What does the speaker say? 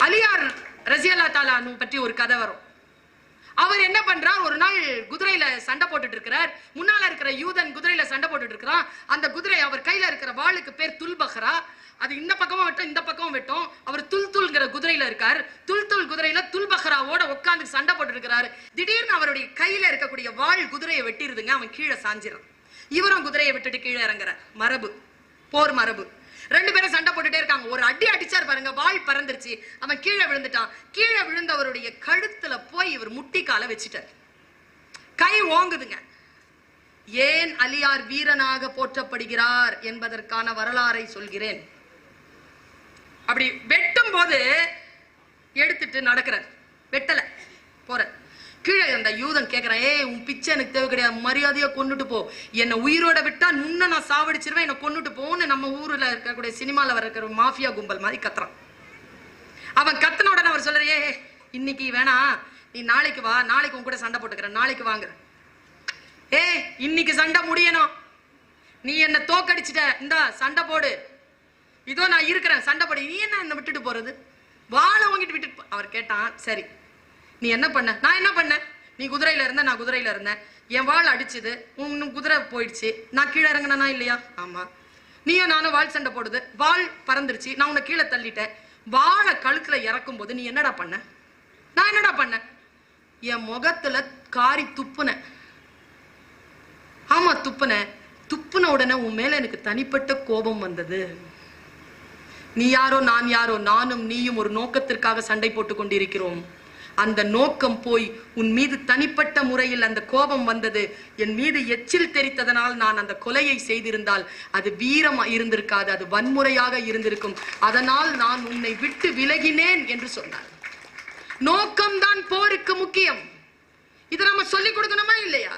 அலியார் ரஸியல்லாஹு தஆலா அன்ஹு பற்றி ஒரு கதை வரும். அவர் என்ன பண்றார், ஒரு நாள் குதிரையில சண்டை போட்டுட்டு இருக்கிறார். முன்னால இருக்கிற யூதன் குதிரையில சண்டை போட்டுட்டு இருக்கிறான். அந்த குதிரை அவர் கையில இருக்கிற வாளுக்கு பேர் துல்பஹரா. அது இந்த பக்கமும் வெட்டும் இந்த பக்கமும் வெட்டும். அவர் துல்துல்ங்கிற குதிரையில இருக்கார். துல்துல் குதிரையில துல்பஹராவோட உட்கார்ந்து சண்டை போட்டு இருக்கிறாரு. திடீர்னு அவருடைய கையில இருக்கக்கூடிய வாள் குதிரையை வெட்டிருதுங்க. அவன் கீழே சாஞ்சிடும். இவரும் குதிரையை விட்டுட்டு கீழே இறங்குறார். மரபு, போர் மரபு. ரெண்டு பேரும் சண்டை போட்டுட்டே இருக்காங்க. ஒரு அடி அடிச்சார் பாருங்க, வாள் பறந்துருச்சு. அவன் கீழே விழுந்துட்டான். கீழே விழுந்தவருடைய கழுத்துல போய் இவர் முட்டி கால வச்சுட்டார். கை ஓங்குதுங்க. ஏன் அலியார் வீரனாக போற்றப்படுகிறார் என்பதற்கான வரலாறை சொல்கிறேன். அப்படி வெட்டும் போது எடுத்துட்டு நடக்கிறார். வெட்டல போற கீழே அந்த யூதன் கேட்கிறான், ஏய் உன் பிச்சை எனக்கு தேவை கிடையாது, மரியாதையா கொண்டுட்டு போ. என்னை உயிரோட விட்டா நுண்ண நான் சாவடிச்சிருவேன், என்னை கொண்டுட்டு போன்னு நம்ம ஊர்ல இருக்கக்கூடிய சினிமால இருக்கிற மாஃபியா கும்பல் மாதிரி கத்துறான். அவன் கத்துன உடனே அவர் சொல்ற, ஏ இன்னைக்கு வேணா, நீ நாளைக்கு வா, நாளைக்கு உன் கூட சண்டை போட்டுக்கிறேன், நாளைக்கு வாங்குற. ஏ இன்னைக்கு சண்டை முடியணும், நீ என்ன தோக்கடிச்சிட்ட, இந்தா சண்டை போடு, இதோ நான் இருக்கிறேன், சண்டை போடு. நீ என்ன விட்டுட்டு போறது, வாழை வாங்கிட்டு விட்டுட்டு. அவர் கேட்டான், சரி நீ என்ன பண்ண? நான் என்ன பண்ண? நீ குதிரையில இருந்த, நான் குதிரையில இருந்தேன், என் வாள் அடிச்சுது, உன் குதிரை போயிடுச்சு, நான் கீழே இறங்கினா இல்லையா? ஆமா. நீயும் நானும் வாள் சண்டை போடுது, வாள் பறந்துருச்சு, நான் உன்னை கீழே தள்ளிட்டேன். வாழை கழுத்துல இறக்கும் போது நீ என்னடா பண்ண? நான் என்னடா பண்ண? என் முகத்துல காரி துப்புன. ஆமா துப்புன. துப்புன உடனே உன் மேல எனக்கு தனிப்பட்ட கோபம் வந்தது. நீ யாரோ நான் யாரோ, நானும் நீயும் ஒரு நோக்கத்திற்காக சண்டை போட்டு கொண்டிருக்கிறோம். அந்த நோக்கம் போய் உன் மீது தனிப்பட்ட முறையில் அந்த கோபம் வந்தது. என் மீது எச்சில் தெரித்ததனால் நான் அந்த கொலையை செய்திருந்தால் அது வீரம் இருந்திருக்காது, அது வன்முறையாக இருந்திருக்கும். அதனால் நான் உன்னை விட்டு விலகினேன் என்று சொன்னார். நோக்கம்தான் போருக்கு முக்கியம். இதை நம்ம சொல்லிக் கொடுக்கணுமா இல்லையா?